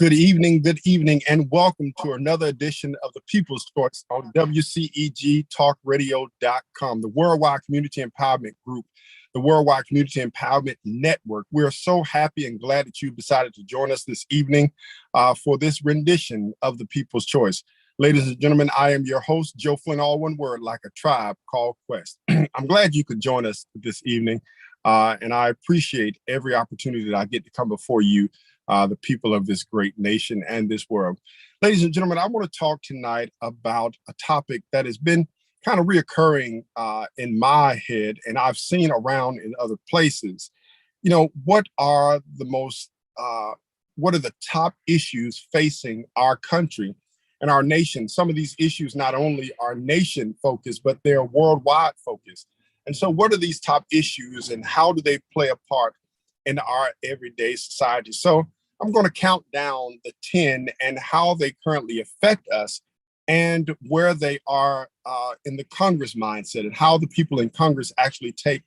good evening, and welcome to another edition of the People's Choice on WCEG TalkRadio.com, the Worldwide Community Empowerment Group, the Worldwide Community Empowerment Network. We're so happy and glad that you decided to join us this evening for this rendition of the People's Choice. Ladies and gentlemen, I am your host, Joe Flint, all one word, like a tribe called Quest. I'm glad you could join us this evening, and I appreciate every opportunity that I get to come before you, the people of this great nation and this world. Ladies and gentlemen, I want to talk tonight about a topic that has been kind of reoccurring in my head, and I've seen around in other places. You know, what are the top issues facing our country and our nation? Some of these issues not only are nation focused, but they're worldwide focused. And so what are these top issues and how do they play a part in our everyday society? So I'm going to count down the 10 and how they currently affect us and where they are in the Congress mindset and how the people in Congress actually take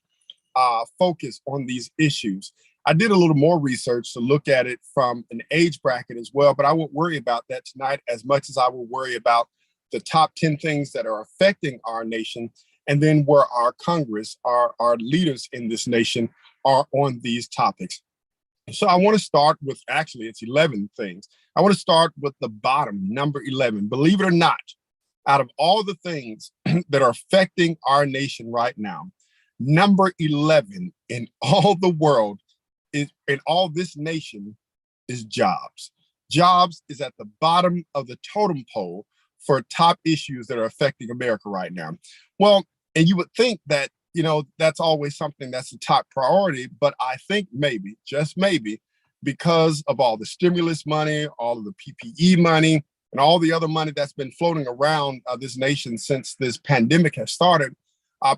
focus on these issues. I did a little more research to look at it from an age bracket as well, but I won't worry about that tonight as much as I will worry about the top 10 things that are affecting our nation and then where our Congress, our leaders in this nation are on these topics. So I want to start with, actually, it's 11 things. I want to start with the bottom, number 11. Believe it or not, out of all the things that are affecting our nation right now, number 11 in all the world, in all this nation, is jobs. Jobs is at the bottom of the totem pole for top issues that are affecting America right now. Well, and you would think that, you know, that's always something that's the top priority, but I think maybe, just maybe, because of all the stimulus money, all of the PPE money, and all the other money that's been floating around this nation since this pandemic has started,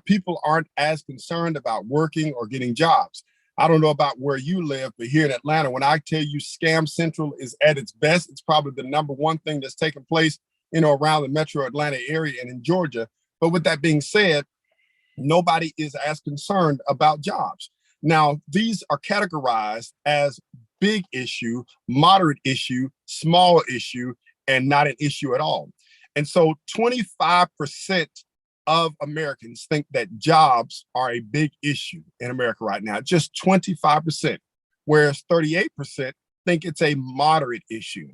people aren't as concerned about working or getting jobs. I don't know about where you live, but here in Atlanta, when I tell you Scam Central is at its best, it's probably the number one thing that's taking place, you know, around the metro Atlanta area and in Georgia. But with that being said, nobody is as concerned about jobs. Now, these are categorized as big issue, moderate issue, small issue, and not an issue at all. And so 25% of Americans think that jobs are a big issue in America right now, just 25%, whereas 38% think it's a moderate issue.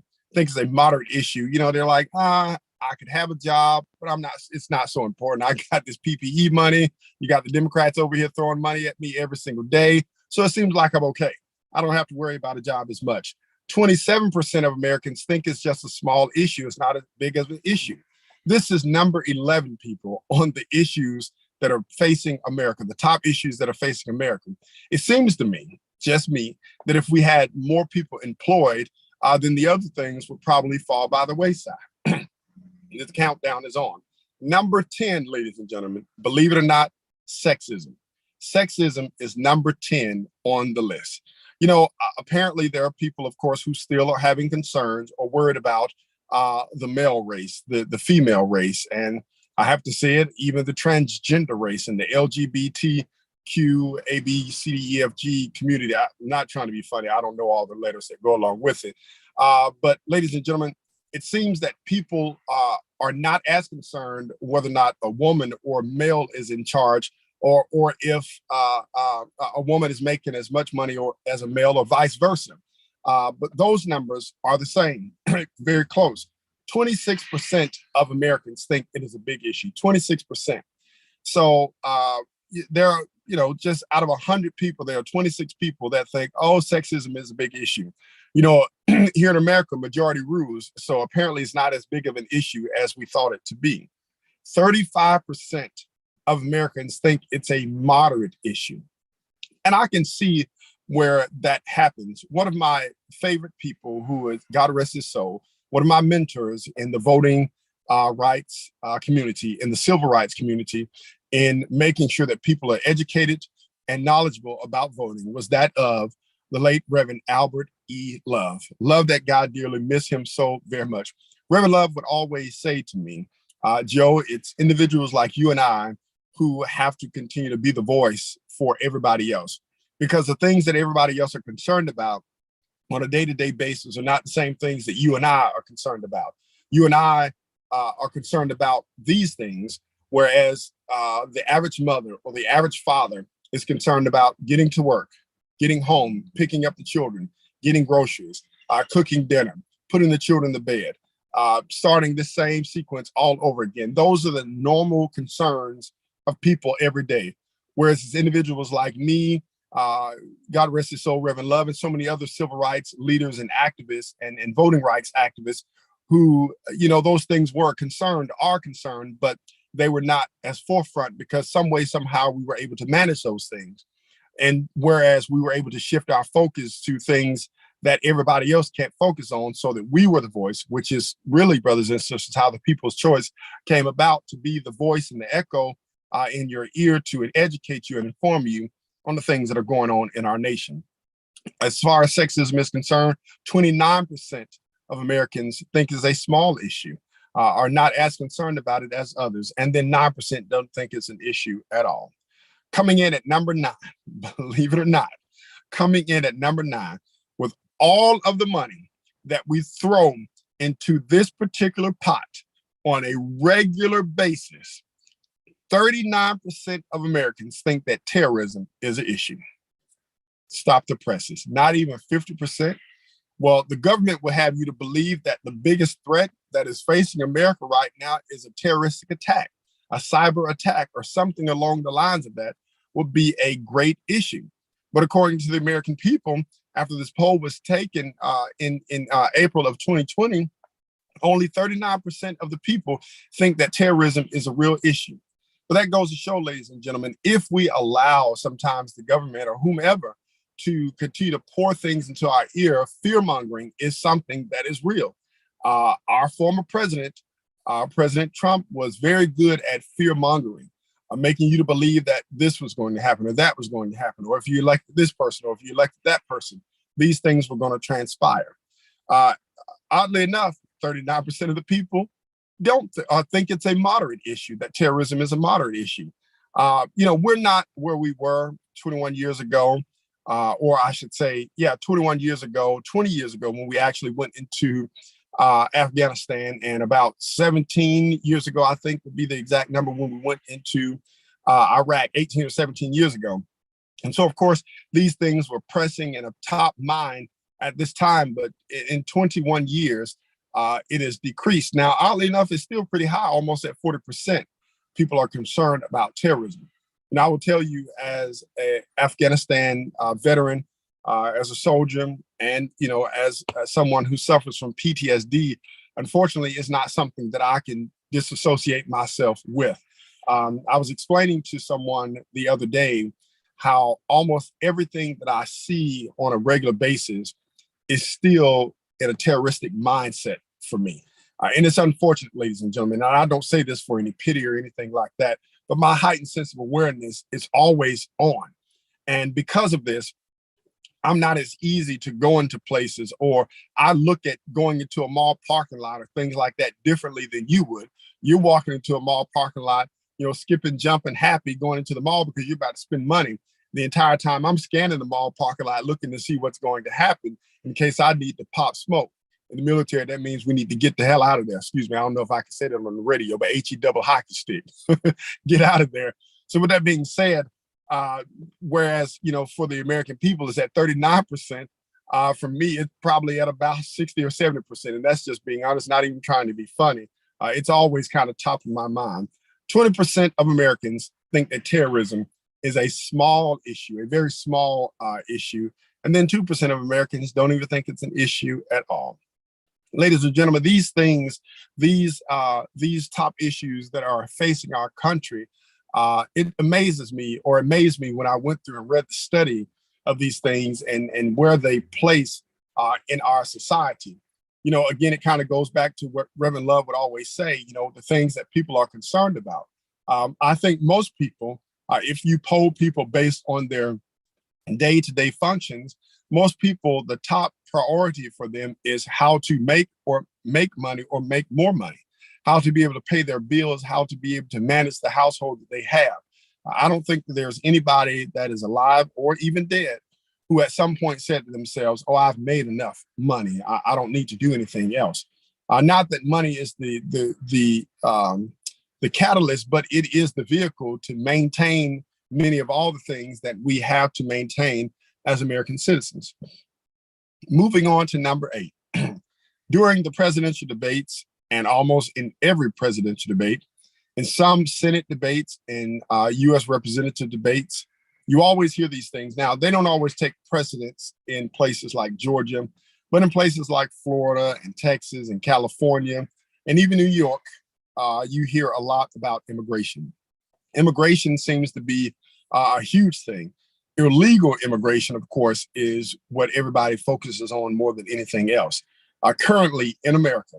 You know, they're like, I could have a job, but it's not so important. I got this PPE money. You got the Democrats over here throwing money at me every single day. So it seems like I'm okay. I don't have to worry about a job as much. 27% of Americans think it's just a small issue. It's not as big of an issue. This is number 11, people, on the issues that are facing America, the top issues that are facing America. It seems to me, just me, that if we had more people employed, then the other things would probably fall by the wayside. The countdown is on. Number 10, ladies and gentlemen, believe it or not, sexism. Sexism is number 10 on the list. You know, apparently there are people, of course, who still are having concerns or worried about the male race, the female race. And I have to say it, even the transgender race and the LGBTQ, A, B, C, D, E, F, G community. I'm not trying to be funny. I don't know all the letters that go along with it. But ladies and gentlemen, it seems that people are not as concerned whether or not a woman or male is in charge, or if a woman is making as much money or as a male, or vice versa. But those numbers are the same, very close. 26% of Americans think it is a big issue. 26%. So there are, you know, just out of 100 people, there are 26 people that think, oh, sexism is a big issue. You know, here in America, majority rules. So apparently it's not as big of an issue as we thought it to be. 35% of Americans think it's a moderate issue. And I can see where that happens. One of my favorite people, who is, God rest his soul, one of my mentors in the voting rights community, in the civil rights community, in making sure that people are educated and knowledgeable about voting, was that of the late Reverend Albert E. Love. Love that guy dearly, miss him so very much. Reverend Love would always say to me, Joe, it's individuals like you and I who have to continue to be the voice for everybody else, because the things that everybody else are concerned about on a day-to-day basis are not the same things that you and I are concerned about. You and I are concerned about these things, whereas the average mother or the average father is concerned about getting to work, getting home, picking up the children, getting groceries, cooking dinner, putting the children to bed, starting the same sequence all over again. Those are the normal concerns of people every day. Whereas as individuals like me, God rest his soul, Reverend Love, and so many other civil rights leaders and activists and voting rights activists who, those things are concerned, but they were not as forefront because some way, somehow we were able to manage those things. And whereas we were able to shift our focus to things that everybody else can't focus on so that we were the voice, which is really, brothers and sisters, how the people's choice came about, to be the voice and the echo in your ear to educate you and inform you on the things that are going on in our nation. As far as sexism is concerned, 29% of Americans think it's a small issue, are not as concerned about it as others, and then 9% don't think it's an issue at all. Coming in at number 9, believe it or not, coming in at number 9 with all of the money that we throw into this particular pot on a regular basis, 39% of Americans think that terrorism is an issue. Stop the presses. Not even 50%. Well, the government will have you to believe that the biggest threat that is facing America right now is a terroristic attack, a cyber attack, or something along the lines of that would be a great issue. But according to the American people, after this poll was taken in April of 2020, only 39% of the people think that terrorism is a real issue. But that goes to show, ladies and gentlemen, if we allow sometimes the government or whomever to continue to pour things into our ear, fear-mongering is something that is real. Our former president, President Trump, was very good at fear-mongering, making you to believe that this was going to happen or that was going to happen, or if you elected this person or if you elected that person, these things were going to transpire. Oddly enough, 39% of the people don't think it's a moderate issue, that terrorism is a moderate issue. We're not where we were 21 years ago, or I should say, 21 years ago, 20 years ago, when we actually went into Afghanistan, and about 17 years ago, I think would be the exact number, when we went into Iraq 18 or 17 years ago. And so, of course, these things were pressing in a top mind at this time, but in 21 years, it has decreased. Now, oddly enough, it's still pretty high, almost at 40%. People are concerned about terrorism. And I will tell you, as an Afghanistan veteran, as a soldier, and as someone who suffers from PTSD, unfortunately, it's not something that I can disassociate myself with. I was explaining to someone the other day how almost everything that I see on a regular basis is still in a terroristic mindset for me. And it's unfortunate, ladies and gentlemen. And I don't say this for any pity or anything like that, but my heightened sense of awareness is always on. And because of this, I'm not as easy to go into places, or I look at going into a mall parking lot or things like that differently than you would. You're walking into a mall parking lot, skipping, jumping, happy, going into the mall because you're about to spend money. The entire time I'm scanning the mall parking lot, looking to see what's going to happen in case I need to pop smoke. In the military, that means we need to get the hell out of there. Excuse me, I don't know if I can say that on the radio, but HE double hockey stick, get out of there. So with that being said, whereas, for the American people, it's at 39%. For me, it's probably at about 60 or 70%. And that's just being honest, not even trying to be funny. It's always kind of top of my mind. 20% of Americans think that terrorism is a small issue, a very small issue. And then 2% of Americans don't even think it's an issue at all. Ladies and gentlemen, these things, these top issues that are facing our country, it amazed me when I went through and read the study of these things and where they place in our society. Again, it kind of goes back to what Reverend Love would always say, the things that people are concerned about. I think most people, if you poll people based on their day-to-day functions, most people, the top priority for them is how to make money or make more money, how to be able to pay their bills, how to be able to manage the household that they have. I don't think that there's anybody that is alive or even dead who at some point said to themselves, "Oh, I've made enough money. I don't need to do anything else." Not that money is the catalyst, but it is the vehicle to maintain many of all the things that we have to maintain as American citizens. Moving on to number 8. During the presidential debates, and almost in every presidential debate, in some Senate debates, in U.S. representative debates, you always hear these things. Now, they don't always take precedence in places like Georgia, but in places like Florida and Texas and California, and even New York, you hear a lot about immigration. Immigration seems to be a huge thing. Illegal immigration, of course, is what everybody focuses on more than anything else. Currently in America,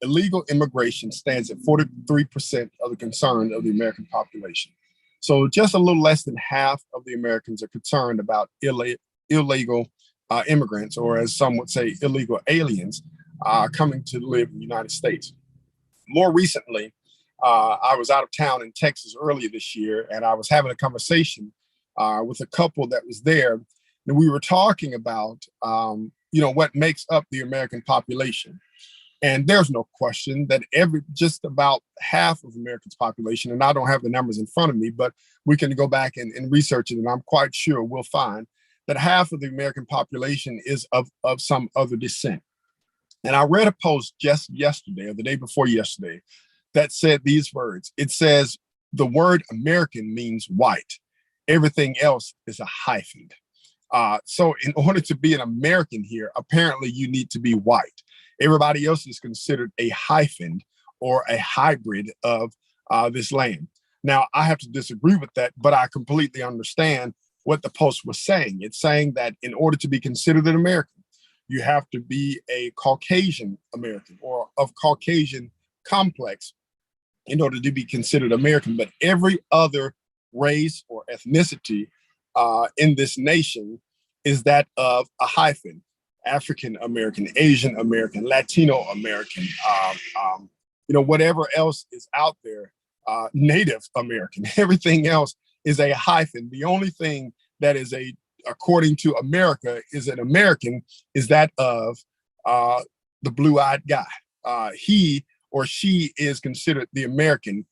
illegal immigration stands at 43% of the concern of the American population. So just a little less than half of the Americans are concerned about illegal immigrants, or as some would say, illegal aliens coming to live in the United States. More recently, I was out of town in Texas earlier this year, and I was having a conversation with a couple that was there, and we were talking about, what makes up the American population. And there's no question that just about half of America's population, and I don't have the numbers in front of me, but we can go back and research it, and I'm quite sure we'll find that half of the American population is of some other descent. And I read a post just yesterday or the day before yesterday that said these words. It says, the word American means white. Everything else is a hyphen. So in order to be an American here, apparently you need to be white. Everybody else is considered a hyphen or a hybrid of this land. Now, I have to disagree with that, but I completely understand what the post was saying. It's saying that in order to be considered an American, you have to be a Caucasian American or of Caucasian complex in order to be considered American. But every other race or ethnicity in this nation is that of a hyphen. African American, Asian American, Latino American, whatever else is out there, Native American. Everything else is a hyphen. The only thing that is according to America, is an American is that of the blue-eyed guy. He or she is considered the American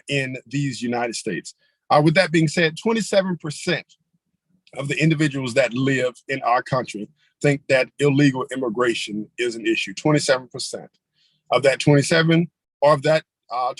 in these United States. With that being said, 27% of the individuals that live in our country think that illegal immigration is an issue. 27% of that 27, or of that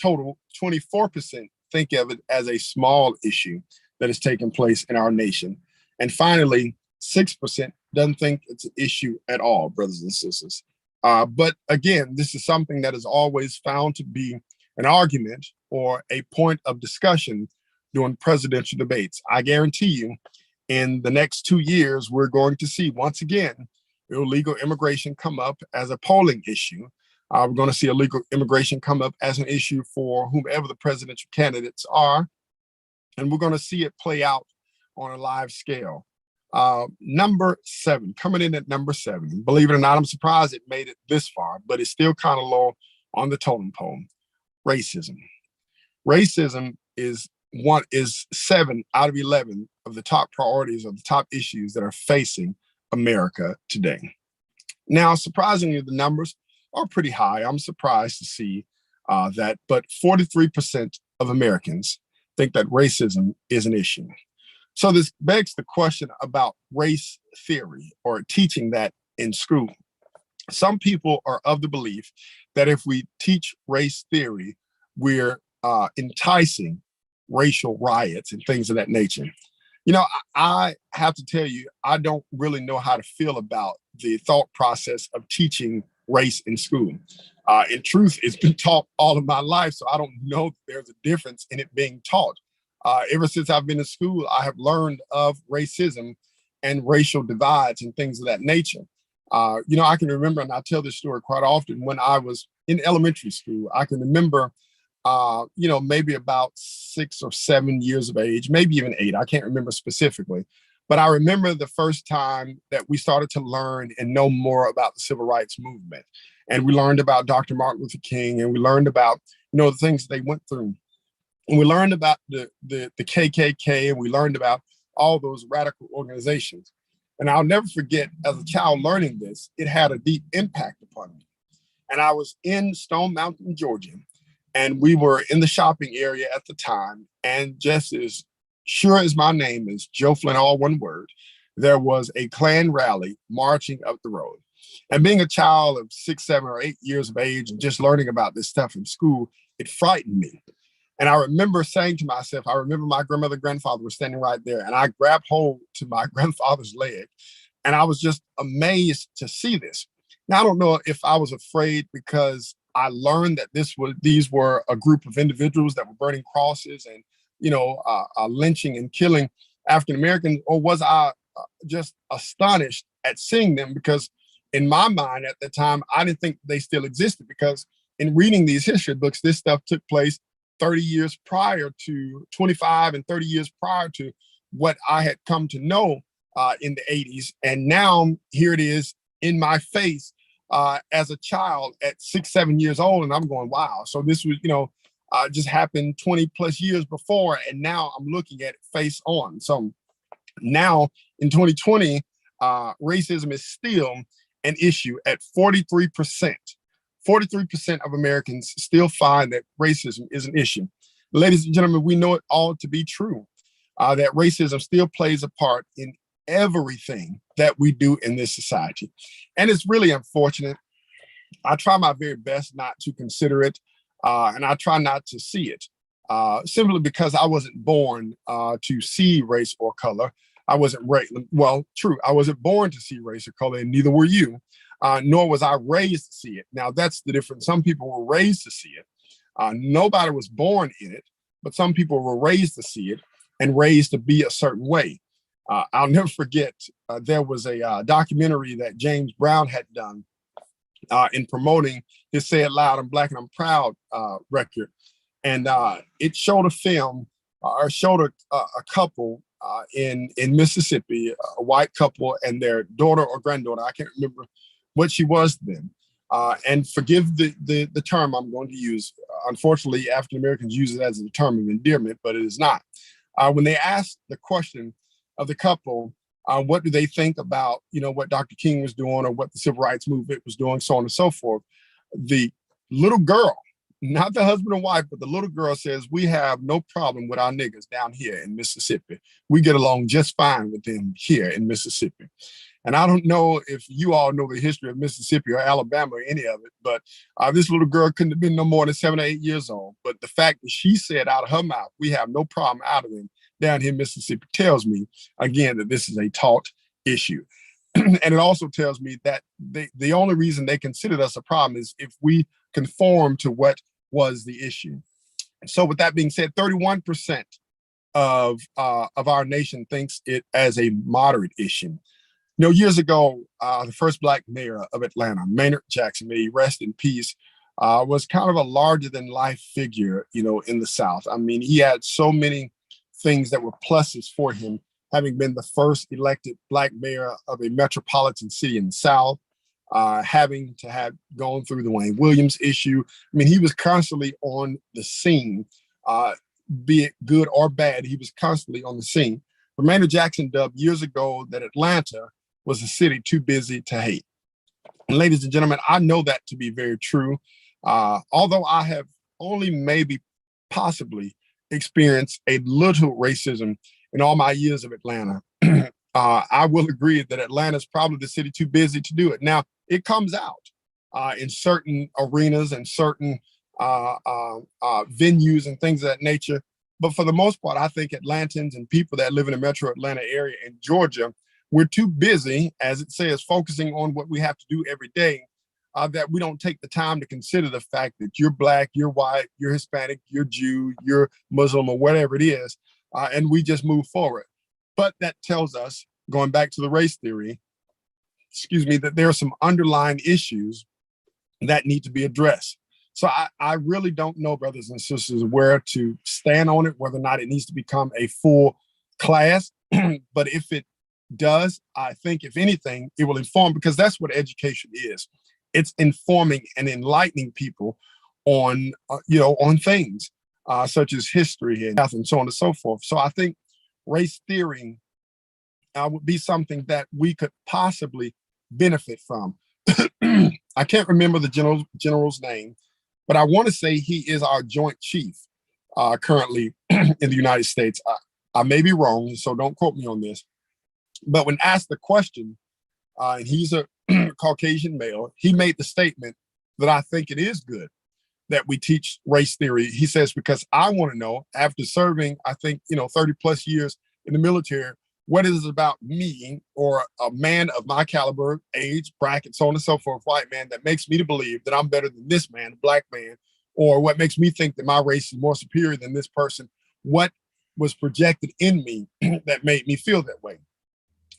total, 24% think of it as a small issue that is taking place in our nation. And finally, 6% doesn't think it's an issue at all, brothers and sisters. But again, this is something that is always found to be an argument or a point of discussion during presidential debates. I guarantee you, in the next 2 years, we're going to see, once again, illegal immigration come up as a polling issue. We're going to see illegal immigration come up as an issue for whomever the presidential candidates are. And we're going to see it play out on a live scale. Number 7, coming in at number 7. Believe it or not, I'm surprised it made it this far, but it's still kind of low on the totem pole. Racism. Racism is 7 out of 11 of the top priorities, of the top issues that are facing America today. Now, surprisingly, the numbers are pretty high. I'm surprised to see that, but 43% of Americans think that racism is an issue. So this begs the question about race theory or teaching that in school. Some people are of the belief that if we teach race theory, we're enticing racial riots and things of that nature. I have to tell you, I don't really know how to feel about the thought process of teaching race in school. In truth, it's been taught all of my life, so I don't know if there's a difference in it being taught. Ever since I've been in school, I have learned of racism and racial divides and things of that nature. I can remember, and I tell this story quite often, when I was in elementary school, I can remember maybe about 6 or 7 years of age, maybe even 8. I can't remember specifically. But I remember the first time that we started to learn and know more about the civil rights movement. And we learned about Dr. Martin Luther King, and we learned about, the things they went through. And we learned about the KKK, and we learned about all those radical organizations. And I'll never forget, as a child learning this, it had a deep impact upon me. And I was in Stone Mountain, Georgia, and we were in the shopping area at the time. And just as sure as my name is Joe Flint, all one word, there was a Klan rally marching up the road. And being a child of 6, 7, or 8 years of age and just learning about this stuff in school, it frightened me. And I remember saying to myself, I remember my grandmother, grandfather were standing right there, and I grabbed hold to my grandfather's leg, and I was just amazed to see this. Now, I don't know if I was afraid because I learned that these were a group of individuals that were burning crosses and, lynching and killing African Americans, or was I just astonished at seeing them? Because in my mind at the time, I didn't think they still existed, because in reading these history books, this stuff took place 30 years prior to 25 and 30 years prior to what I had come to know in the 80s. And now here it is in my face as a child at 6, 7 years old. And I'm going, wow. So this was, just happened 20 plus years before. And now I'm looking at it face on. So now in 2020, racism is still an issue at 43%. 43% of Americans still find that racism is an issue. Ladies and gentlemen, we know it all to be true, that racism still plays a part in everything that we do in this society. And it's really unfortunate. I try my very best not to consider it, and I try not to see it, simply because I wasn't born to see race or color. I wasn't I wasn't born to see race or color, and neither were you. Nor was I raised to see it. Now, that's the difference. Some people were raised to see it. Nobody was born in it, but some people were raised to see it and raised to be a certain way. I'll never forget, there was a documentary that James Brown had done in promoting his Say It Loud, I'm Black and I'm Proud record. And it showed a film, or showed a couple in Mississippi, a white couple and their daughter or granddaughter. I can't remember what she was then. And forgive the term I'm going to use. Unfortunately, African Americans use it as a term of endearment, but it is not. When they asked the question of the couple, what do they think about, what Dr. King was doing or what the civil rights movement was doing, so on and so forth, the little girl, not the husband and wife, but the little girl says, we have no problem with our niggas down here in Mississippi. We get along just fine with them here in Mississippi. And I don't know if you all know the history of Mississippi or Alabama or any of it, but this little girl couldn't have been no more than 7 or 8 years old. But the fact that she said out of her mouth, we have no problem out of them down here in Mississippi, tells me, again, that this is a taught issue. And it also tells me that the only reason they considered us a problem is if we conform to what was the issue. So with that being said, 31% of our nation thinks it as a moderate issue. Years ago, the first Black mayor of Atlanta, Maynard Jackson, may he rest in peace, was kind of a larger than life figure, in the South. I mean, he had so many things that were pluses for him, having been the first elected Black mayor of a metropolitan city in the South, having to have gone through the Wayne Williams issue. I mean, he was constantly on the scene, be it good or bad, he was constantly on the scene. But Maynard Jackson dubbed years ago that Atlanta was a city too busy to hate. And ladies and gentlemen, I know that to be very true. Although I have only maybe possibly experienced a little racism in all my years of Atlanta, I will agree that Atlanta is probably the city too busy to do it. Now, it comes out in certain arenas and certain venues and things of that nature. But for the most part, I think Atlantans and people that live in the metro Atlanta area in Georgia, we're too busy, as it says, focusing on what we have to do every day, that we don't take the time to consider the fact that you're Black, you're white, you're Hispanic, you're Jew, you're Muslim, or whatever it is, and we just move forward. But that tells us, going back to the race theory, that there are some underlying issues that need to be addressed. So I really don't know, brothers and sisters, where to stand on it, whether or not it needs to become a full class. But if it does, I think, if anything, it will inform, because that's what education is. It's informing and enlightening people on, on things such as history and so on and so forth. So I think race theory would be something that we could possibly benefit from. I can't remember the general's name, but I want to say he is our Joint Chief currently in the United States. I may be wrong, so don't quote me on this. But when asked the question, and he's a Caucasian male, he made the statement that I think it is good that we teach race theory. He says, because I want to know, after serving, I think, 30 plus years in the military, what is it about me or a man of my caliber, age, bracket, so on and so forth, white man, that makes me to believe that I'm better than this man, black man, or what makes me think that my race is more superior than this person? What was projected in me that made me feel that way?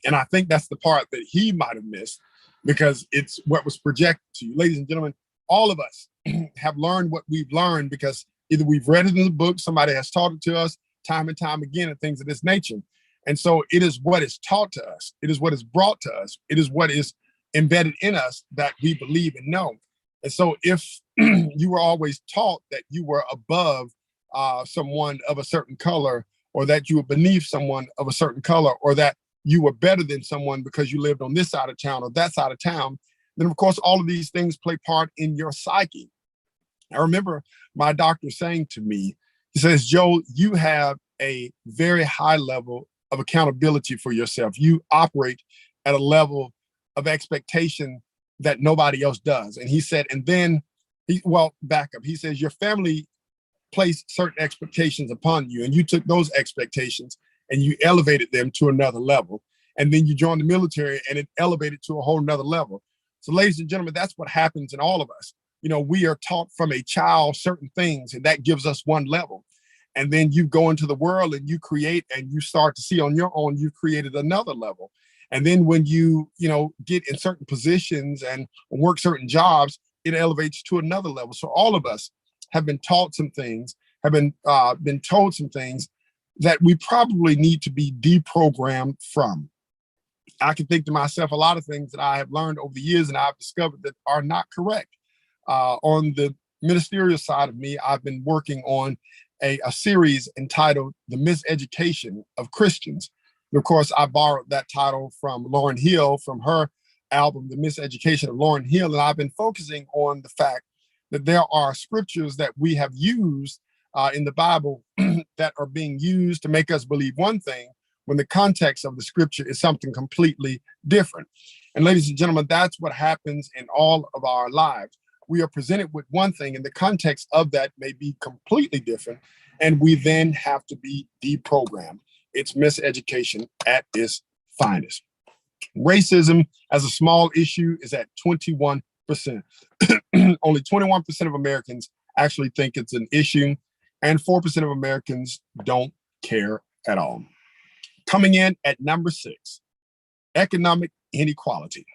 And I think that's the part that he might have missed, because it's what was projected to you. Ladies and gentlemen, all of us have learned what we've learned because either we've read it in the book, somebody has taught it to us time and time again, and things of this nature. And so it is what is taught to us. It is what is brought to us. It is what is embedded in us that we believe and know. And so if you were always taught that you were above someone of a certain color, or that you were beneath someone of a certain color, or that you were better than someone because you lived on this side of town or that side of town, then of course all of these things play part in your psyche. I remember my doctor saying to me, he says, Joe, you have a very high level of accountability for yourself. You operate at a level of expectation that nobody else does. And he said, and then, back up. He says, your family placed certain expectations upon you, and you took those expectations and you elevated them to another level. And then you joined the military and it elevated to a whole nother level. So ladies and gentlemen, that's what happens in all of us. We are taught from a child certain things, and that gives us one level. And then you go into the world and you create, and you start to see on your own, you created another level. And then when you get in certain positions and work certain jobs, it elevates to another level. So all of us have been taught some things, have been told some things that we probably need to be deprogrammed from. I can think to myself a lot of things that I have learned over the years and I've discovered that are not correct. On the ministerial side of me, I've been working on a series entitled The Miseducation of Christians. And of course, I borrowed that title from Lauryn Hill, from her album, The Miseducation of Lauryn Hill. And I've been focusing on the fact that there are scriptures that we have used in the Bible that are being used to make us believe one thing when the context of the scripture is something completely different. And ladies and gentlemen, that's what happens in all of our lives. We are presented with one thing, and the context of that may be completely different, and we then have to be deprogrammed. It's miseducation at its finest. Racism as a small issue is at 21%. Only 21% of Americans actually think it's an issue, and 4% of Americans don't care at all. Coming in at number 6, economic inequality.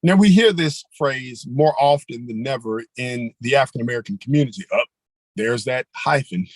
Now, we hear this phrase more often than never in the African-American community. There's that hyphen.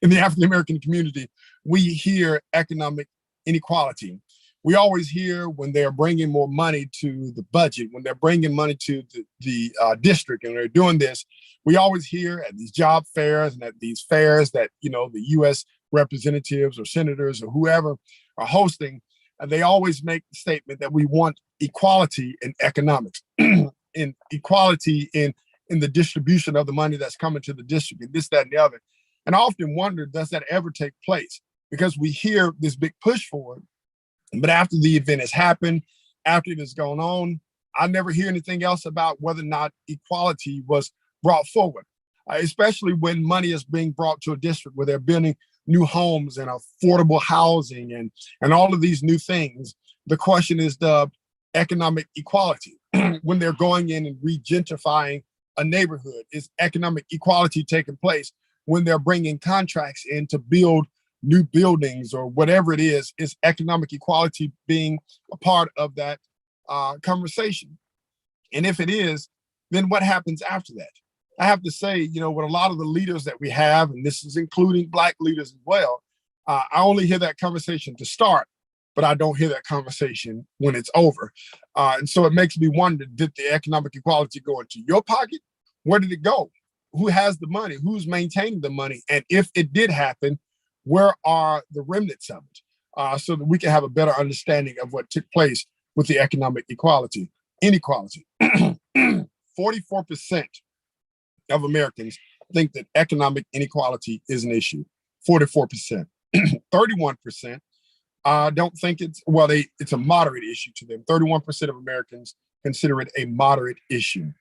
In the African-American community, we hear economic inequality. We always hear when they're bringing more money to the budget, when they're bringing money to the district, and they're doing this, we always hear at these job fairs and at these fairs that, the U.S. representatives or senators or whoever are hosting, and they always make the statement that we want equality in economics, in equality in the distribution of the money that's coming to the district, and this, that, and the other. And I often wonder, does that ever take place? Because we hear this big push for it, but after the event has happened, after it has gone on, I never hear anything else about whether or not equality was brought forward, especially when money is being brought to a district where they're building new homes and affordable housing and all of these new things. The question is the economic equality. When they're going in and regentrifying a neighborhood, is economic equality taking place? When they're bringing contracts in to build new buildings or whatever it is economic equality being a part of that conversation? And if it is, then what happens after that? I have to say, with a lot of the leaders that we have, and this is including Black leaders as well, I only hear that conversation to start, but I don't hear that conversation when it's over. And so it makes me wonder, did the economic equality go into your pocket? Where did it go? Who has the money? Who's maintaining the money? And if it did happen, where are the remnants of it? so that we can have a better understanding of what took place with the economic inequality. 44% of Americans think that economic inequality is an issue. 44%. 31% don't think it's a moderate issue to them. 31% of Americans consider it a moderate issue.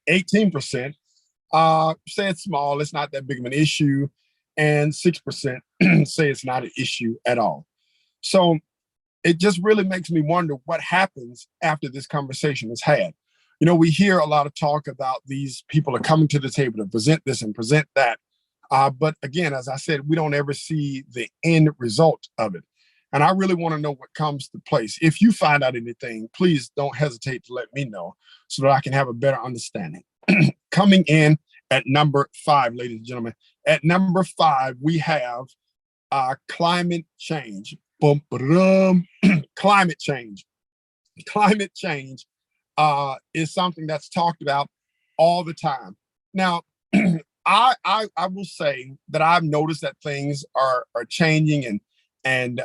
18% say it's small, it's not that big of an issue, and 6% say it's not an issue at all. So it just really makes me wonder what happens after this conversation is had. You know, we hear a lot of talk about these people are coming to the table to present this and present that. But again, as I said, we don't ever see the end result of it. And I really want to know what comes to place. If you find out anything, please don't hesitate to let me know so that I can have a better understanding. Coming in at number 5, ladies and gentlemen, at number 5, we have climate change. Boom, climate change. Climate change is something that's talked about all the time. Now, I will say that I've noticed that things are changing, and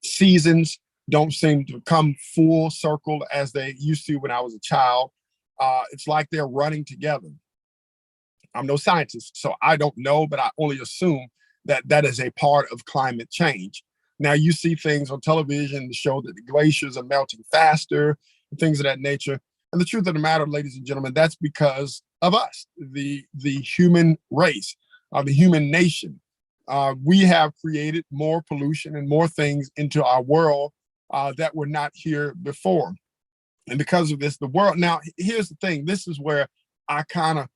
seasons don't seem to come full circle as they used to when I was a child. It's like they're running together. I'm no scientist, so I don't know, but I only assume that that is a part of climate change. Now, you see things on television that show that the glaciers are melting faster and things of that nature. And the truth of the matter, ladies and gentlemen, that's because of us, the human race, the human nation. We have created more pollution and more things into our world that were not here before. And because of this, the world, now, here's the thing, this is where I kind of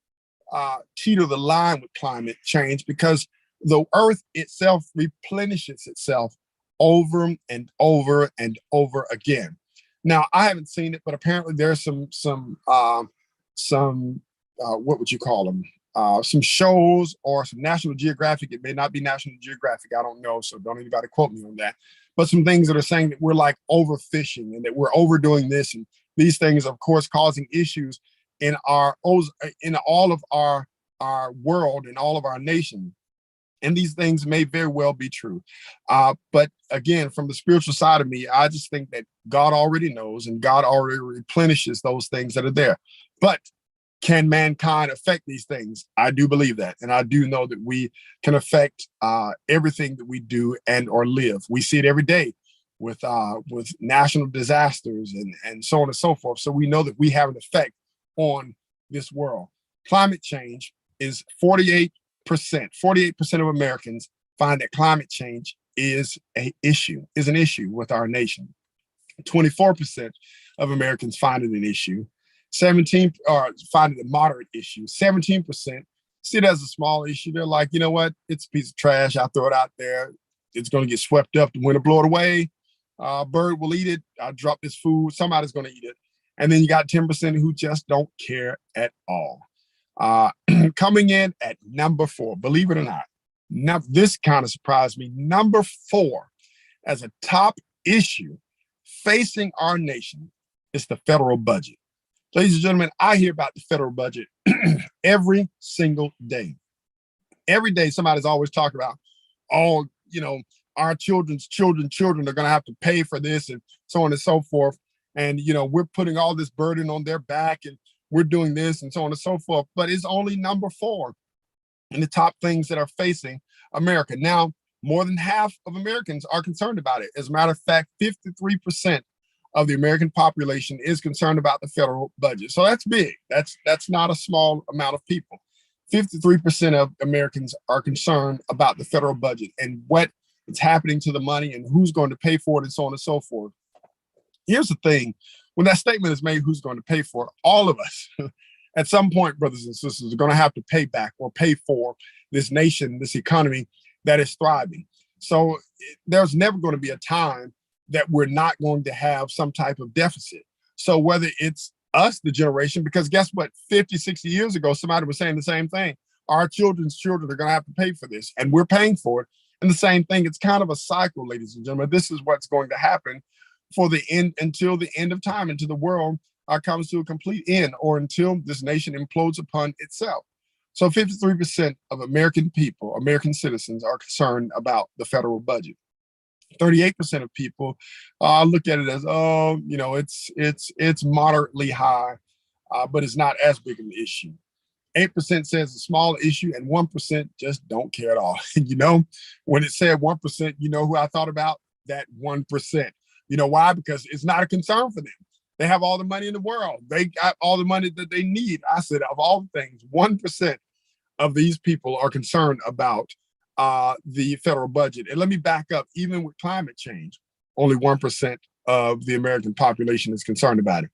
teeter the line with climate change, because the earth itself replenishes itself over and over and over again. Now, I haven't seen it, but apparently there's some what would you call them? Some shows or some National Geographic. It may not be National Geographic. I don't know. So don't anybody quote me on that. But some things that are saying that we're like overfishing and that we're overdoing this. And these things, of course, causing issues in all of our world and all of our nation. And these things may very well be true. But again, from the spiritual side of me, I just think that God already knows and God already replenishes those things that are there. But can mankind affect these things? I do believe that. And I do know that we can affect everything that we do and or live. We see it every day with national disasters and so on and so forth. So we know that we have an effect on this world. Climate change is 48%. 48% of Americans find that climate change is an issue with our nation. 24% of Americans find it an issue. 17 find it a moderate issue. 17% see it as a small issue. They're like, you know what? It's a piece of trash. I'll throw it out there. It's going to get swept up. The wind will blow it away. Bird will eat it. I'll drop this food. Somebody's going to eat it. And then you got 10% who just don't care at all. Coming in at number 4, believe it or not. Now, this kind of surprised me. Number 4 as a top issue facing our nation is the federal budget. Ladies and gentlemen, I hear about the federal budget every single day. Every day, somebody's always talking about, oh, you know, our children's children are going to have to pay for this and so on and so forth. And, you know, we're putting all this burden on their back and we're doing this and so on and so forth. But it's only number 4 in the top things that are facing America. Now, more than half of Americans are concerned about it. As a matter of fact, 53% of the American population is concerned about the federal budget. So that's big. That's not a small amount of people. 53% of Americans are concerned about the federal budget and what is happening to the money and who's going to pay for it and so on and so forth. Here's the thing. When that statement is made, who's going to pay for it? All of us, at some point, brothers and sisters, are going to have to pay back or pay for this nation, this economy that is thriving. So there's never going to be a time that we're not going to have some type of deficit. So whether it's us, the generation, because guess what? 50, 60 years ago, somebody was saying the same thing. Our children's children are going to have to pay for this, and we're paying for it. And the same thing, it's kind of a cycle, ladies and gentlemen. This is what's going to happen for the end, until the end of time, until the world comes to a complete end, or until this nation implodes upon itself. So 53% of American people, American citizens, are concerned about the federal budget. 38% of people look at it as, oh, it's moderately high, but it's not as big of an issue. 8% says a small issue, and 1% just don't care at all. When it said 1%, you know who I thought about? That 1%. You know why? Because it's not a concern for them. They have all the money in the world. They got all the money that they need. I said, of all things, 1% of these people are concerned about the federal budget. And let me back up, even with climate change, only 1% of the American population is concerned about it.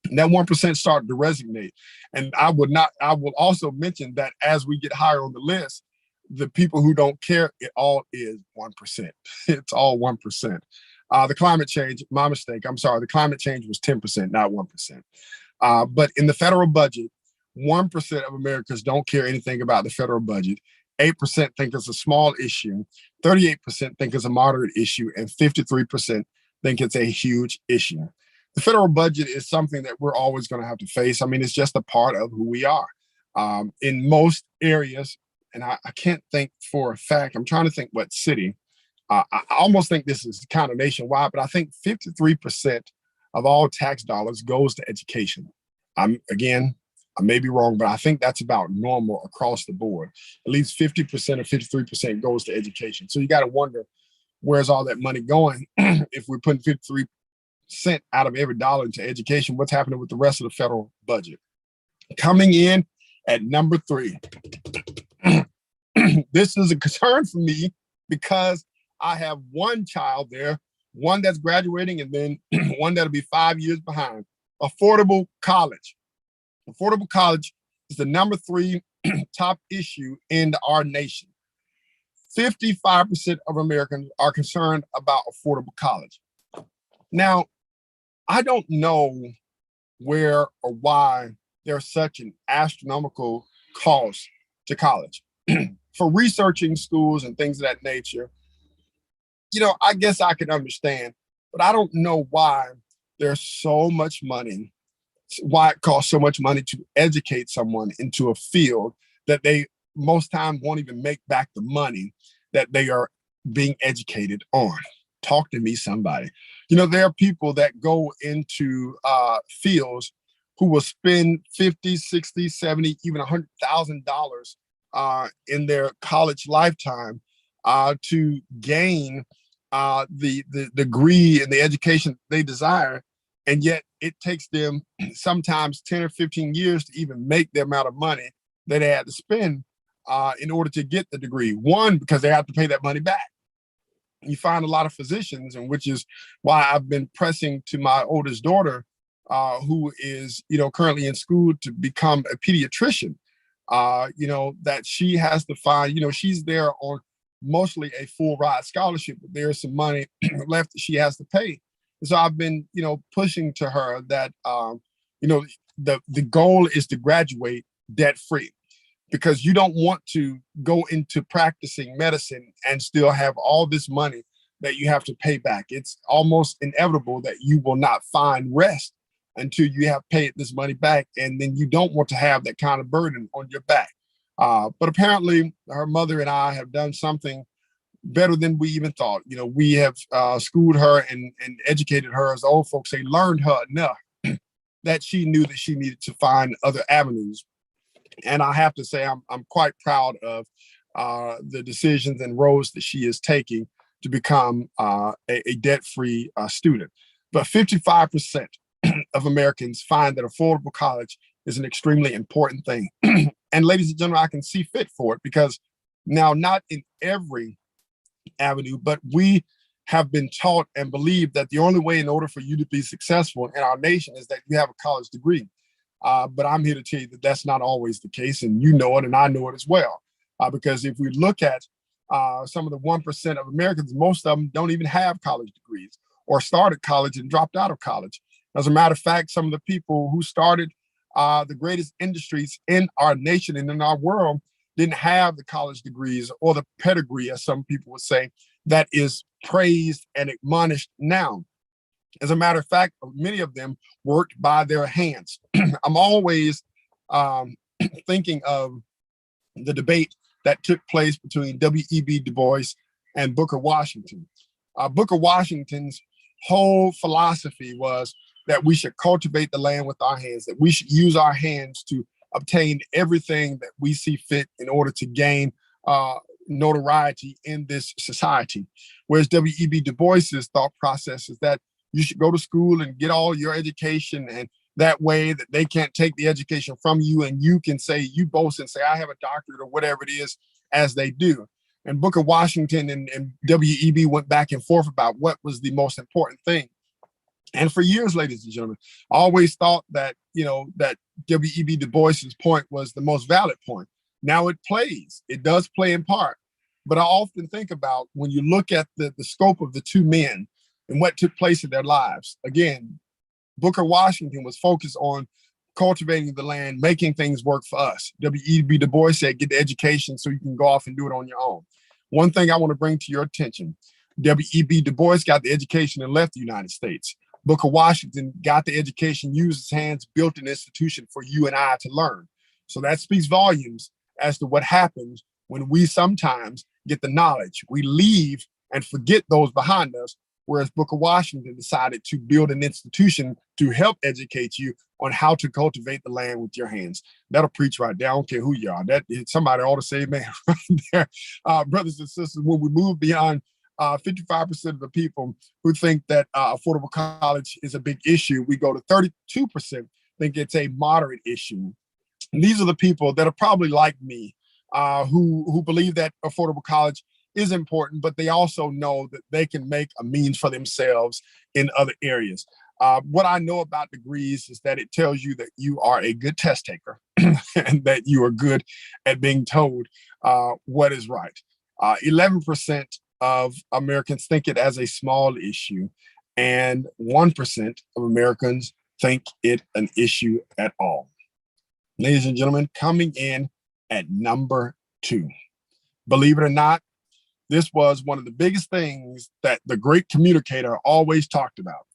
And that 1% started to resonate. And I will also mention that as we get higher on the list, the people who don't care, it all is 1%. It's all 1%. The climate change, my mistake, I'm sorry, the climate change was 10%, not 1%. But in the federal budget, 1% of Americans don't care anything about the federal budget. 8% think it's a small issue, 38% think it's a moderate issue, and 53% think it's a huge issue. The federal budget is something that we're always going to have to face. I mean, it's just a part of who we are. In most areas, and I can't think for a fact, I'm trying to think what city. I almost think this is kind of nationwide, but I think 53% of all tax dollars goes to education. Again, I may be wrong, but I think that's about normal across the board. At least 50% or 53% goes to education. So you got to wonder, where's all that money going? If we're putting 53% out of every dollar into education, what's happening with the rest of the federal budget? Coming in at number 3. This is a concern for me because I have one child there, one that's graduating, and then one that'll be 5 years behind. Affordable college. Affordable college is the number 3 top issue in our nation. 55% of Americans are concerned about affordable college. Now, I don't know where or why there's such an astronomical cost to college. For researching schools and things of that nature, I guess I can understand, but I don't know why there's so much money, why it costs so much money to educate someone into a field that they most times won't even make back the money that they are being educated on. Talk to me, somebody. There are people that go into fields who will spend $50, $60, $70, even $100,000 in their college lifetime to gain the degree and the education they desire. And yet it takes them sometimes 10 or 15 years to even make the amount of money that they had to spend in order to get the degree. One, because they have to pay that money back. You find a lot of physicians, and which is why I've been pressing to my oldest daughter, who is, currently in school to become a pediatrician, that she has to find, she's there on mostly a full ride scholarship, but there's some money left that she has to pay. And so I've been, pushing to her that, the goal is to graduate debt free, because you don't want to go into practicing medicine and still have all this money that you have to pay back. It's almost inevitable that you will not find rest until you have paid this money back. And then you don't want to have that kind of burden on your back. But apparently her mother and I have done something better than we even thought. We have schooled her and educated her, as old folks say, learned her enough that she knew that she needed to find other avenues. And I have to say, I'm quite proud of the decisions and roads that she is taking to become a debt-free student. But 55% of Americans find that affordable college is an extremely important thing. And ladies and gentlemen, I can see fit for it, because now, not in every avenue, but we have been taught and believe that the only way in order for you to be successful in our nation is that you have a college degree. But I'm here to tell you that that's not always the case, and you know it, and I know it as well. Because if we look at some of the 1% of Americans, most of them don't even have college degrees or started college and dropped out of college. As a matter of fact, some of the people who started the greatest industries in our nation and in our world didn't have the college degrees or the pedigree, as some people would say, that is praised and admonished now. As a matter of fact, many of them worked by their hands. I'm always thinking of the debate that took place between W.E.B. Du Bois and Booker Washington. Booker Washington's whole philosophy was that we should cultivate the land with our hands, that we should use our hands to obtain everything that we see fit in order to gain notoriety in this society. Whereas W.E.B. Du Bois's thought process is that you should go to school and get all your education, and that way that they can't take the education from you, and you can say, you boast and say, I have a doctorate or whatever it is, as they do. And Booker Washington and W.E.B. went back and forth about what was the most important thing. And for years, ladies and gentlemen, I always thought that, that W.E.B. Du Bois's point was the most valid point. Now it does play in part. But I often think about when you look at the scope of the two men and what took place in their lives. Again, Booker Washington was focused on cultivating the land, making things work for us. W.E.B. Du Bois said, get the education so you can go off and do it on your own. One thing I want to bring to your attention, W.E.B. Du Bois got the education and left the United States. Booker Washington got the education, used his hands, built an institution for you and I to learn. So that speaks volumes as to what happens when we sometimes get the knowledge. We leave and forget those behind us, whereas Booker Washington decided to build an institution to help educate you on how to cultivate the land with your hands. That'll preach right there. I don't care who you are. Somebody ought to say amen right there. Brothers and sisters, when we move beyond 55% of the people who think that affordable college is a big issue, we go to 32% think it's a moderate issue. And these are the people that are probably like me, who believe that affordable college is important, but they also know that they can make a means for themselves in other areas. What I know about degrees is that it tells you that you are a good test taker and that you are good at being told what is right. 11% of Americans think it as a small issue, and 1% of Americans think it an issue at all. Ladies and gentlemen, coming in at number 2. Believe it or not, this was one of the biggest things that the great communicator always talked about.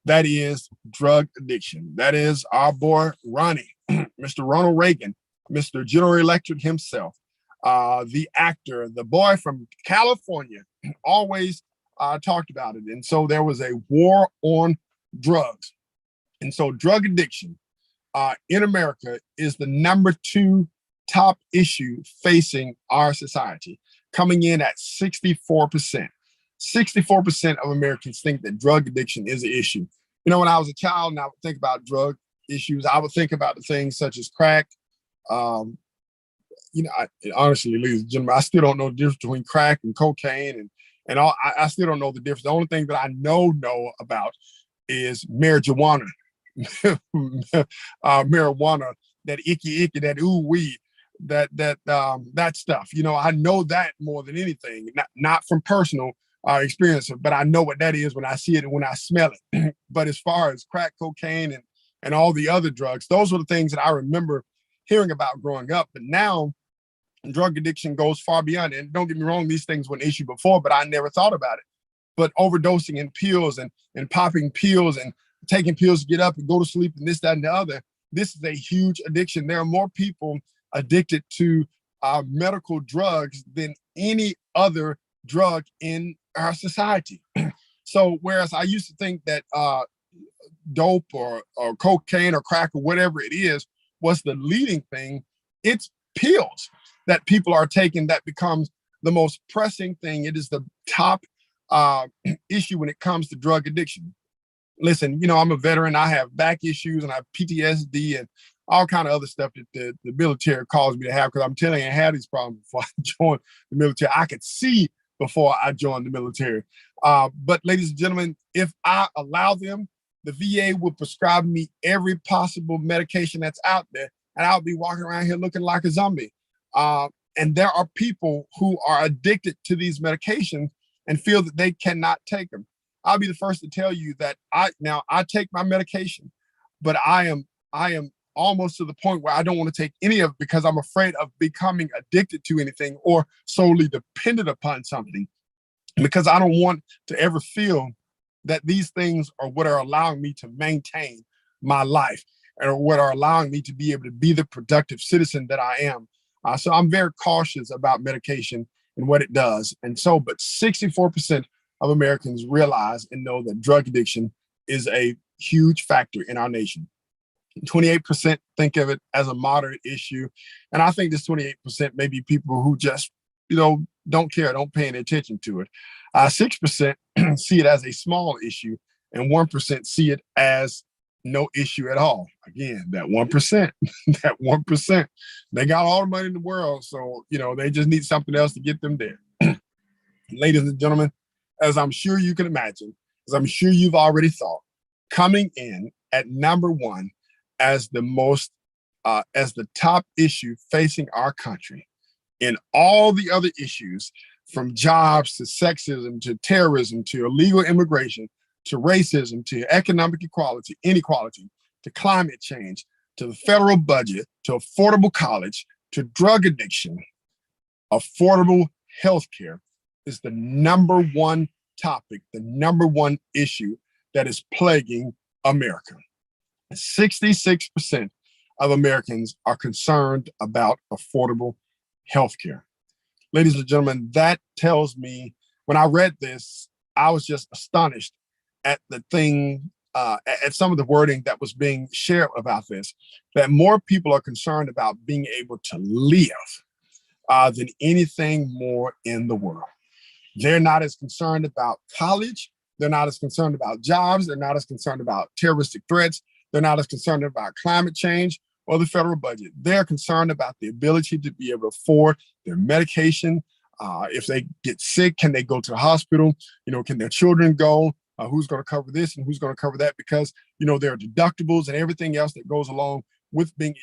That is drug addiction. That is our boy, Ronnie, Mr. Ronald Reagan, Mr. General Electric himself, the actor, the boy from California, always talked about it. And so there was a war on drugs. And so drug addiction in America is the number 2 top issue facing our society, coming in at 64%. 64% of Americans think that drug addiction is an issue. When I was a child and I would think about drug issues, I would think about the things such as crack. Honestly, ladies and gentlemen, I still don't know the difference between crack and cocaine and all. I still don't know the difference. The only thing that I know about is marijuana. Marijuana, that icky, that ooh wee, that stuff. I know that more than anything, not from personal experience, but I know what that is when I see it and when I smell it. But as far as crack, cocaine, and all the other drugs, those were the things that I remember hearing about growing up. But now drug addiction goes far beyond it. And don't get me wrong, these things were an issue before, but I never thought about it. But overdosing in pills and popping pills and taking pills to get up and go to sleep and this, that, and the other, this is a huge addiction. There are more people addicted to medical drugs than any other drug in our society. So whereas I used to think that dope or cocaine or crack or whatever it is was the leading thing, it's pills that people are taking that becomes the most pressing thing. It is the top issue when it comes to drug addiction. Listen, I'm a veteran. I have back issues and I have PTSD and all kind of other stuff that the military caused me to have, because I'm telling you, I had these problems before I joined the military. I could see before I joined the military. But ladies and gentlemen, if I allow them, the VA will prescribe me every possible medication that's out there, and I'll be walking around here looking like a zombie. And there are people who are addicted to these medications and feel that they cannot take them. I'll be the first to tell you that I take my medication, but I am almost to the point where I don't want to take any of it because I'm afraid of becoming addicted to anything or solely dependent upon something, because I don't want to ever feel that these things are what are allowing me to maintain my life or what are allowing me to be able to be the productive citizen that I am. So I'm very cautious about medication and what it does. And so, but 64% of Americans realize and know that drug addiction is a huge factor in our nation. 28% think of it as a moderate issue. And I think this 28% may be people who just, don't care, don't pay any attention to it. 6% see it as a small issue, and 1% see it as no issue at all. Again, that 1%, that 1%, they got all the money in the world. So, they just need something else to get them there. Ladies and gentlemen, as I'm sure you can imagine, as I'm sure you've already thought, coming in at number one as the top issue facing our country in all the other issues, from jobs to sexism to terrorism to illegal immigration to racism to economic inequality to climate change to the federal budget to affordable college to drug addiction, affordable health care is the number one topic, the number one issue that is plaguing America. 66% of Americans are concerned about affordable health care. Ladies and gentlemen, that tells me, when I read this, I was just astonished at at some of the wording that was being shared about this, that more people are concerned about being able to live than anything more in the world. They're not as concerned about college. They're not as concerned about jobs. They're not as concerned about terroristic threats. They're not as concerned about climate change or the federal budget. They're concerned about the ability to be able to afford their medication. If they get sick, can they go to the hospital? Can their children go? Who's going to cover this and who's going to cover that? Because, there are deductibles and everything else that goes along with being,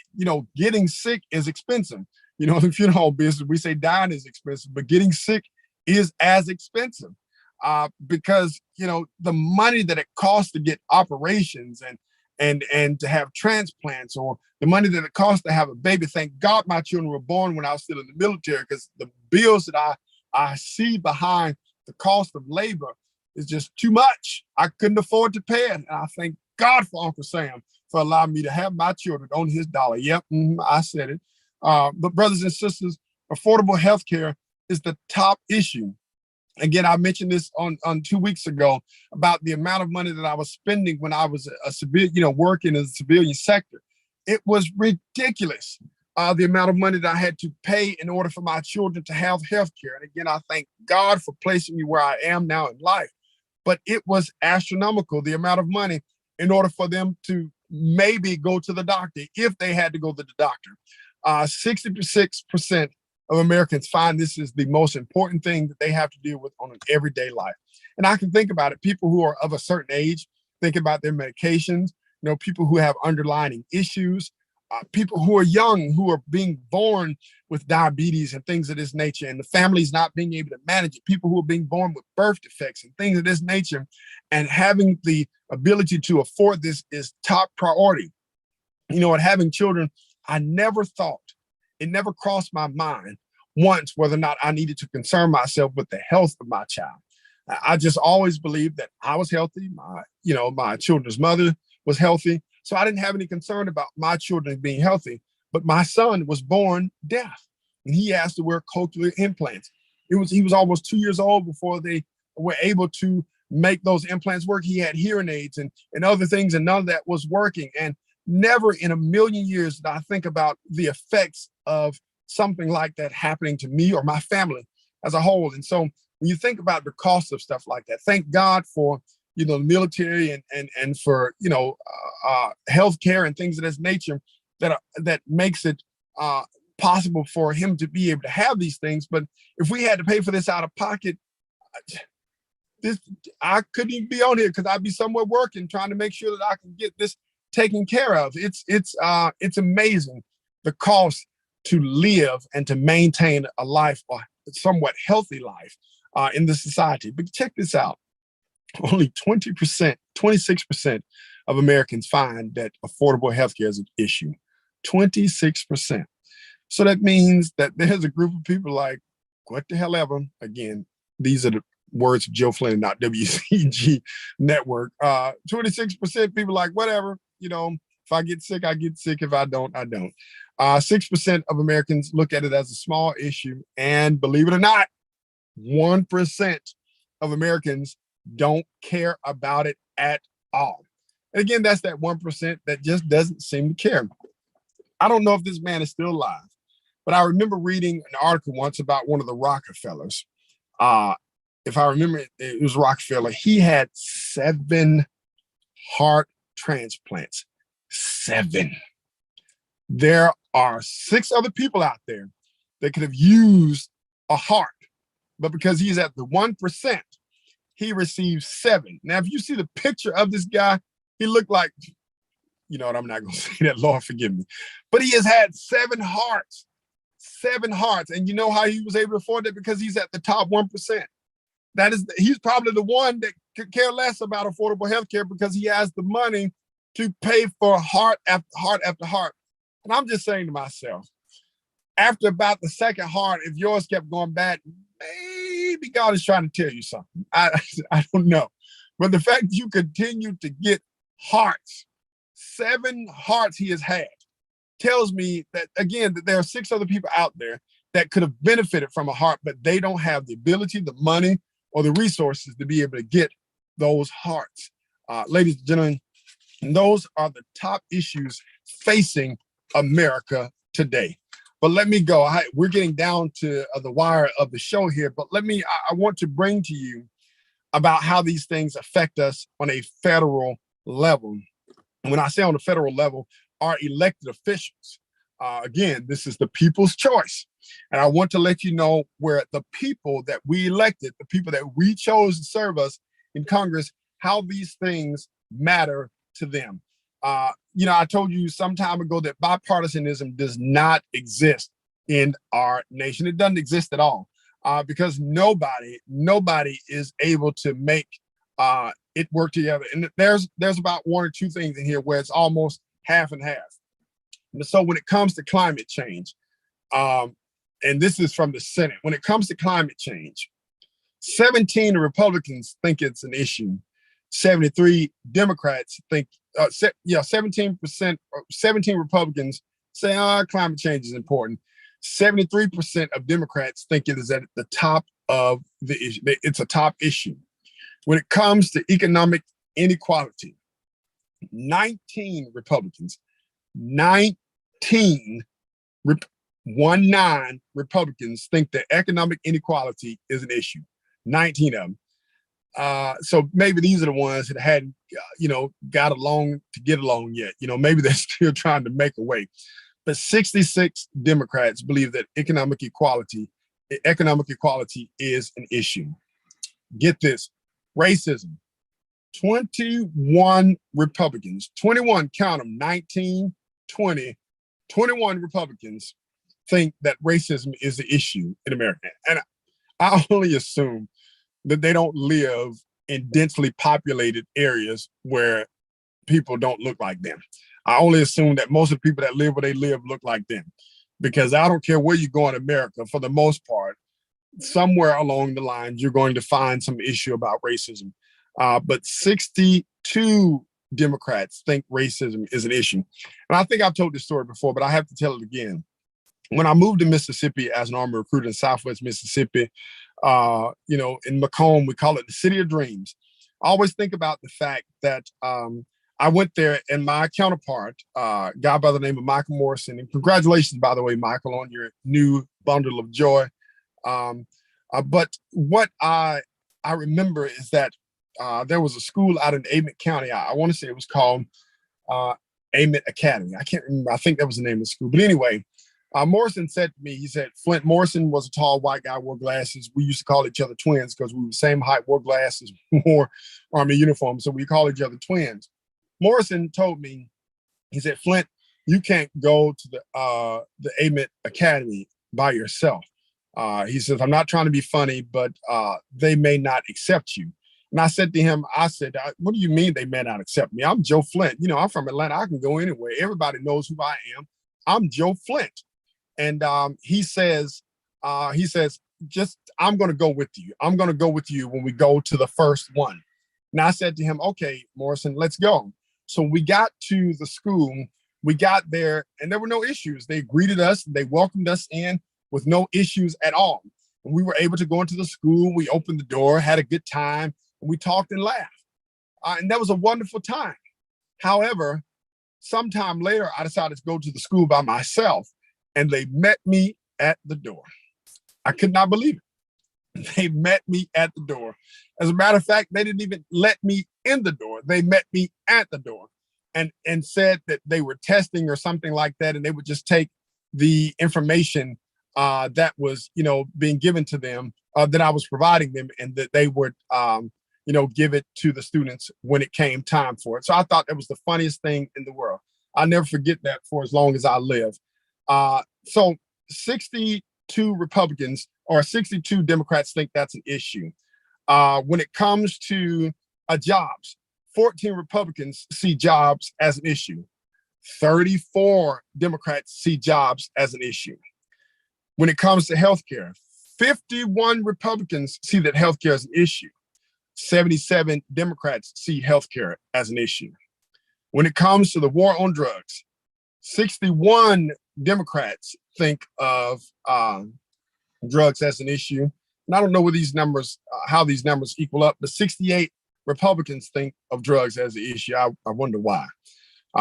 getting sick is expensive. In the funeral business, we say dying is expensive, but getting sick is as expensive because, the money that it costs to get operations and to have transplants, or the money that it costs to have a baby. Thank God my children were born when I was still in the military, because the bills that I see behind the cost of labor is just too much. I couldn't afford to pay it. And I thank God for Uncle Sam for allowing me to have my children on his dollar. Yep, I said it. But brothers and sisters, affordable health care is the top issue. Again, I mentioned this on 2 weeks ago about the amount of money that I was spending when I was a civilian, working in the civilian sector. It was ridiculous, the amount of money that I had to pay in order for my children to have health care. And again, I thank God for placing me where I am now in life. But it was astronomical, the amount of money in order for them to maybe go to the doctor, if they had to go to the doctor. 66% of Americans find this is the most important thing that they have to deal with on an everyday life. And I can think about it. People who are of a certain age, think about their medications, people who have underlying issues, people who are young, who are being born with diabetes and things of this nature, and the family's not being able to manage it, people who are being born with birth defects and things of this nature, and having the ability to afford this is top priority. And having children, I never thought, it never crossed my mind once whether or not I needed to concern myself with the health of my child. I just always believed that I was healthy. My children's mother was healthy. So I didn't have any concern about my children being healthy. But my son was born deaf, and he has to wear cochlear implants. He was almost 2 years old before they were able to make those implants work. He had hearing aids and other things, and none of that was working. And never in a million years did I think about the effects of something like that happening to me or my family as a whole. And so when you think about the cost of stuff like that, thank God for the military and for healthcare and things of this nature that makes it possible for him to be able to have these things. But if we had to pay for this out of pocket, I couldn't even be on here, because I'd be somewhere working trying to make sure that I can get this taken care of. It's amazing the cost to live and to maintain a life, or somewhat healthy life in this society. But check this out. Only 20%, 26% of Americans find that affordable healthcare is an issue. 26%. So that means that there's a group of people like, what the hell ever. Again, these are the words of Joe Flint, not WCEG Network. 26% people like, whatever, if I get sick, I get sick. If I don't, I don't. 6% of Americans look at it as a small issue. And believe it or not, 1% of Americans don't care about it at all. And again, that's that 1% that just doesn't seem to care. I don't know if this man is still alive, but I remember reading an article once about one of the Rockefellers. If I remember, it was Rockefeller. He had 7 heart transplants. 7. There are 6 other people out there that could have used a heart, but because he's at the 1%, he received 7. Now, if you see the picture of this guy, he looked like, you know what, I'm not going to say that, Lord forgive me, but he has had 7 hearts. 7 hearts. And you know how he was able to afford it? Because he's at the top 1%. He's probably the one that could care less about affordable health care because he has the money to pay for heart after heart after heart. And I'm just saying to myself, after about the second heart, if yours kept going bad, maybe God is trying to tell you something. I don't know. But the fact that you continue to get hearts, 7 hearts he has had, tells me that, again, that there are 6 other people out there that could have benefited from a heart, but they don't have the ability, the money, or the resources to be able to get those hearts. Ladies and gentlemen, those are the top issues facing America today. But let me go. We're getting down to the wire of the show here, but I want to bring to you about how these things affect us on a federal level. And when I say on the federal level, our elected officials. Again, this is the people's choice. And I want to let you know where the people that we elected, the people that we chose to serve us in Congress, how these things matter to them. I told you some time ago that bipartisanism does not exist in our nation. It doesn't exist at all because nobody is able to make it work together. And there's about 1 or 2 things in here where it's almost half and half. So when it comes to climate change, and this is from the Senate, when it comes to climate change, 17 Republicans think it's an issue. 73 Democrats think, 17% Republicans say, climate change is important. 73% of Democrats think it is at the top of the issue. It's a top issue. When it comes to economic inequality, 19 Republicans, 19 Republicans think that economic inequality is an issue. 19 of them. So maybe these are the ones that hadn't, got along to get along yet. Maybe they're still trying to make a way. But 66 Democrats believe that economic equality is an issue. Get this, racism. 21 Republicans, 21, count them, 19, 20, 21 Republicans think that racism is the issue in America. And I only assume that they don't live in densely populated areas where people don't look like them. I only assume that most of the people that live where they live look like them, because I don't care where you go in America, for the most part, somewhere along the lines, you're going to find some issue about racism. But 62 Democrats think racism is an issue. And I think I've told this story before, but I have to tell it again. When I moved to Mississippi as an Army recruiter in Southwest Mississippi, in Macomb, we call it the City of Dreams. I always think about the fact that I went there and my counterpart, a guy by the name of Michael Morrison, and congratulations, by the way, Michael, on your new bundle of joy. But what I remember is that there was a school out in Amite County. I want to say it was called Amite Academy. I can't remember. I think that was the name of the school. But anyway, Morrison said to me, he said, Flint, Morrison was a tall white guy, wore glasses. We used to call each other twins because we were the same height, wore glasses, wore Army uniforms. So we call each other twins. Morrison told me, he said, Flint, you can't go to the Amite Academy by yourself. He says, I'm not trying to be funny, but they may not accept you. And I said to him, what do you mean they may not accept me? I'm Joe Flint. I'm from Atlanta. I can go anywhere. Everybody knows who I am. I'm Joe Flint. And he says, I'm going to go with you. I'm going to go with you when we go to the first one. And I said to him, okay, Morrison, let's go. So we got to the school, we got there and there were no issues. They greeted us, they welcomed us in with no issues at all. And we were able to go into the school. We opened the door, had a good time, and we talked and laughed. And that was a wonderful time. However, sometime later, I decided to go to the school by myself, and they met me at the door. I could not believe it. They met me at the door. As a matter of fact, they didn't even let me in the door. They met me at the door and said that they were testing or something like that, and they would just take the information that was, being given to them, that I was providing them, and that they would, give it to the students when it came time for it. So I thought that was the funniest thing in the world. I'll never forget that for as long as I live. So 62 Republicans or 62 Democrats think that's an issue. When it comes to jobs, 14 Republicans see jobs as an issue. 34 Democrats see jobs as an issue. When it comes to healthcare, 51 Republicans see that healthcare is an issue. 77 Democrats see healthcare as an issue. When it comes to the war on drugs, 61 Democrats think of drugs as an issue. And I don't know what these numbers, how these numbers equal up, but 68 Republicans think of drugs as an issue. I wonder why.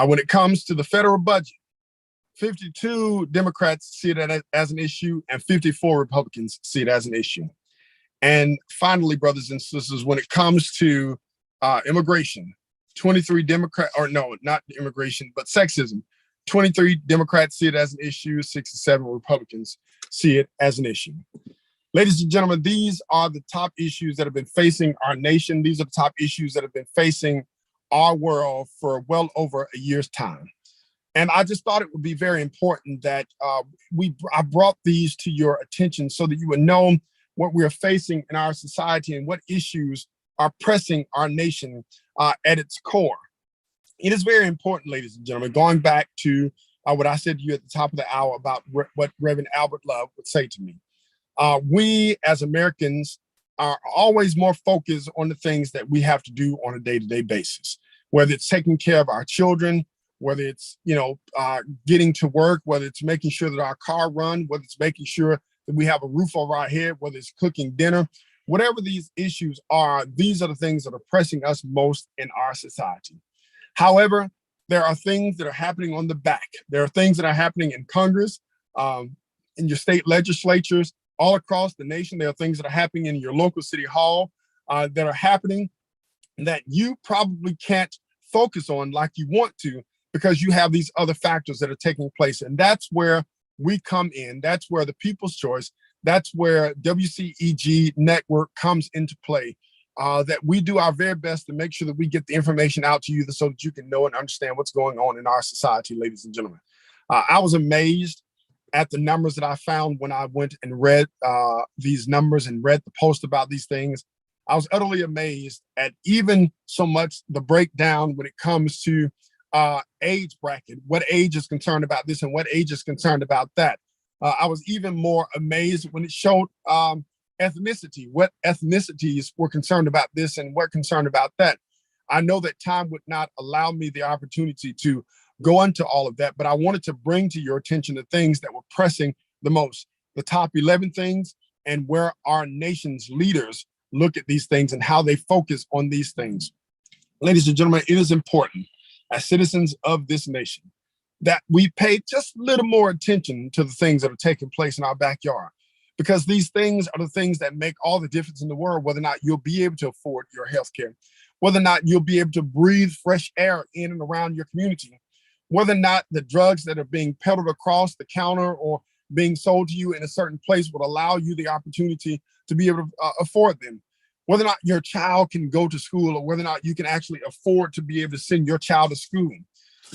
When it comes to the federal budget, 52 Democrats see it as an issue, and 54 Republicans see it as an issue. And finally, brothers and sisters, when it comes to immigration, 23 Democrats, or no, not immigration, but sexism, 23 Democrats see it as an issue, 67 Republicans see it as an issue. Ladies and gentlemen, these are the top issues that have been facing our nation. These are the top issues that have been facing our world for well over a year's time. And I just thought it would be very important that I brought these to your attention so that you would know what we're facing in our society and what issues are pressing our nation at its core. It is very important, ladies and gentlemen, going back to what I said to you at the top of the hour about what Reverend Albert Love would say to me. We as Americans are always more focused on the things that we have to do on a day-to-day basis, whether it's taking care of our children, whether it's, getting to work, whether it's making sure that our car runs, whether it's making sure that we have a roof over our head, whether it's cooking dinner, whatever these issues are, these are the things that are pressing us most in our society. However, there are things that are happening on the back. There are things that are happening in Congress, in your state legislatures, all across the nation. There are things that are happening in your local city hall that are happening that you probably can't focus on like you want to, because you have these other factors that are taking place. And that's where we come in. That's where the People's Choice, that's where WCEG Network comes into play, that we do our very best to make sure that we get the information out to you so that you can know and understand what's going on in our society, ladies and gentlemen. I was amazed at the numbers that I found when I went and read these numbers and read the post about these things. I was utterly amazed at even so much the breakdown when it comes to age bracket, what age is concerned about this and what age is concerned about that. I was even more amazed when it showed ethnicity, what ethnicities were concerned about this and what concerned about that. I know that time would not allow me the opportunity to go into all of that, but I wanted to bring to your attention the things that were pressing the most, the top 11 things, and where our nation's leaders look at these things and how they focus on these things. Ladies and gentlemen, it is important as citizens of this nation that we pay just a little more attention to the things that are taking place in our backyard, because these things are the things that make all the difference in the world, whether or not you'll be able to afford your health care, whether or not you'll be able to breathe fresh air in and around your community, whether or not the drugs that are being peddled across the counter or being sold to you in a certain place will allow you the opportunity to be able to afford them, whether or not your child can go to school, or whether or not you can actually afford to be able to send your child to school,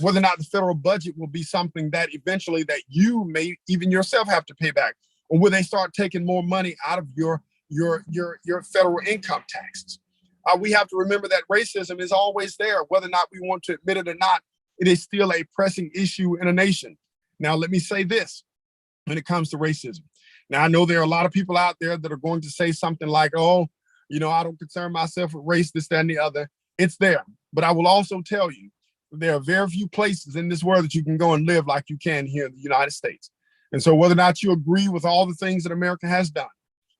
whether or not the federal budget will be something that eventually that you may even yourself have to pay back, or will they start taking more money out of your federal income taxes. We have to remember that racism is always there, whether or not we want to admit it or not. It is still a pressing issue in a nation. Now, let me say this when it comes to racism. Now, I know there are a lot of people out there that are going to say something like, oh, I don't concern myself with race, this, that, and the other. It's there. But I will also tell you, there are very few places in this world that you can go and live like you can here in the United States. And so whether or not you agree with all the things that America has done,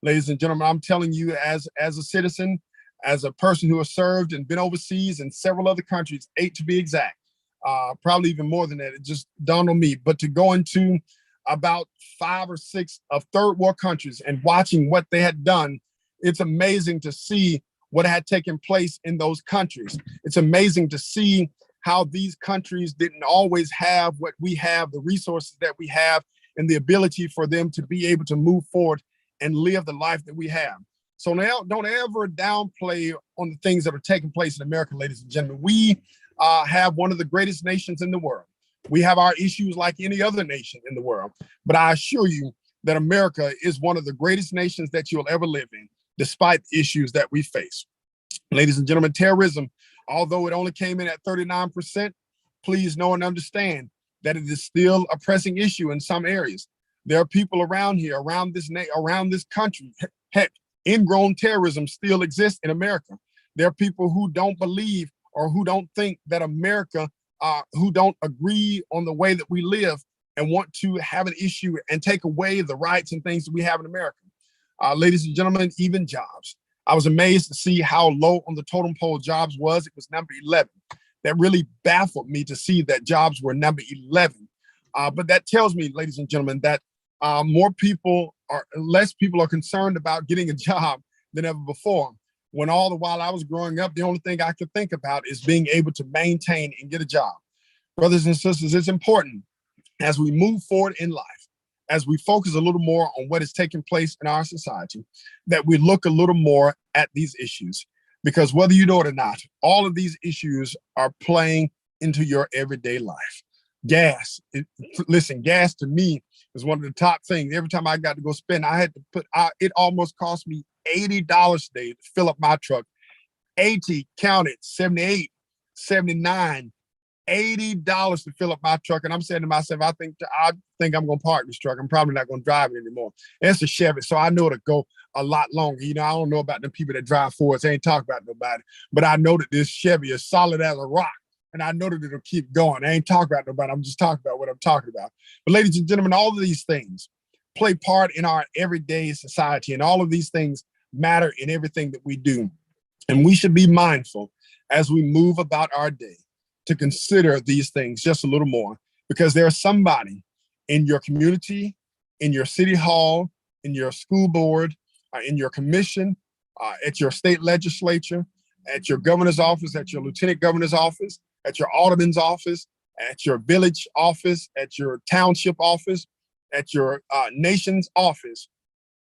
Ladies and gentlemen, I'm telling you, as a citizen, as a person who has served and been overseas in several other countries, 8 to be exact, probably even more than that, it just dawned on me. But to go into about 5 or 6 of third world countries and watching what they had done, it's amazing to see what had taken place in those countries. It's amazing to see how these countries didn't always have what we have, the resources that we have, and the ability for them to be able to move forward and live the life that we have. So now, don't ever downplay on the things that are taking place in America, ladies and gentlemen. We have one of the greatest nations in the world. We have our issues like any other nation in the world, but I assure you that America is one of the greatest nations that you'll ever live in, despite the issues that we face. Ladies and gentlemen, terrorism, although it only came in at 39%, please know and understand that it is still a pressing issue in some areas. There are people around here, around this country. Heck, ingrown terrorism still exists in America. There are people who don't believe or who don't think that America, who don't agree on the way that we live and want to have an issue and take away the rights and things that we have in America. Ladies and gentlemen, even jobs. I was amazed to see how low on the totem pole jobs was. It was number 11. That really baffled me to see that jobs were number 11. But that tells me, ladies and gentlemen, that less people are concerned about getting a job than ever before. When all the while I was growing up, the only thing I could think about is being able to maintain and get a job. Brothers and sisters, it's important as we move forward in life, as we focus a little more on what is taking place in our society, that we look a little more at these issues. Because whether you know it or not, all of these issues are playing into your everyday life. Gas, listen, gas to me is one of the top things. Every time I got to go spend, I had to it almost cost me $80 a day to fill up my truck. 80, counted, 78, 79, $80 to fill up my truck. And I'm saying to myself, I think I'm going to park this truck. I'm probably not going to drive it anymore. And it's a Chevy, so I know it'll go a lot longer. You know, I don't know about the people that drive Fords. They ain't talking about nobody. But I know that this Chevy is solid as a rock. And I know that it'll keep going. I ain't talking about nobody. I'm just talking about what I'm talking about. But ladies and gentlemen, all of these things play part in our everyday society. And all of these things matter in everything that we do. And we should be mindful as we move about our day to consider these things just a little more, because there's somebody in your community, in your city hall, in your school board, in your commission, at your state legislature, at your governor's office, at your lieutenant governor's office, at your alderman's office, at your village office, at your township office, at your nation's office,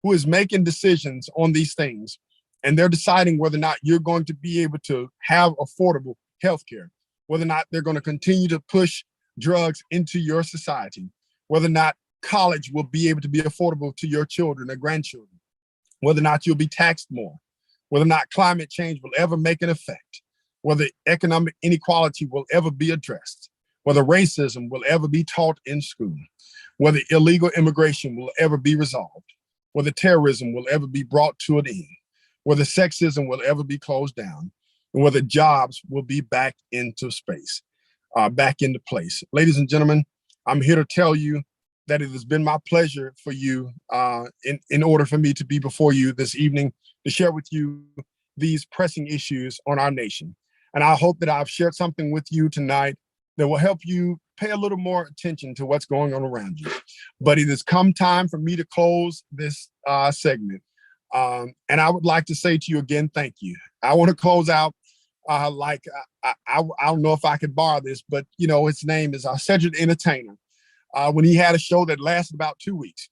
who is making decisions on these things. And they're deciding whether or not you're going to be able to have affordable health care, whether or not they're going to continue to push drugs into your society, whether or not college will be able to be affordable to your children or grandchildren, whether or not you'll be taxed more, whether or not climate change will ever make an effect, whether economic inequality will ever be addressed, whether racism will ever be taught in school, whether illegal immigration will ever be resolved, whether terrorism will ever be brought to an end, whether sexism will ever be closed down, and whether jobs will be back into space, back into place. Ladies and gentlemen, I'm here to tell you that it has been my pleasure for you, in order for me to be before you this evening to share with you these pressing issues on our nation. And I hope that I've shared something with you tonight that will help you pay a little more attention to what's going on around you. But it has come time for me to close this segment. And I would like to say to you again, thank you. I want to close out I don't know if I could borrow this, but you know, his name is Cedric the Entertainer. When he had a show that lasted about 2 weeks,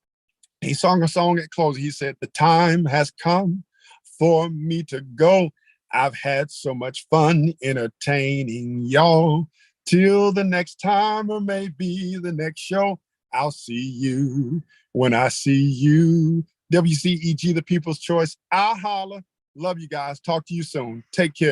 he sung a song at closing. He said, "The time has come for me to go. I've had so much fun entertaining y'all. Till the next time, or maybe the next show, I'll see you when I see you." WCEG, the People's Choice. I'll holler. Love you guys. Talk to you soon. Take care.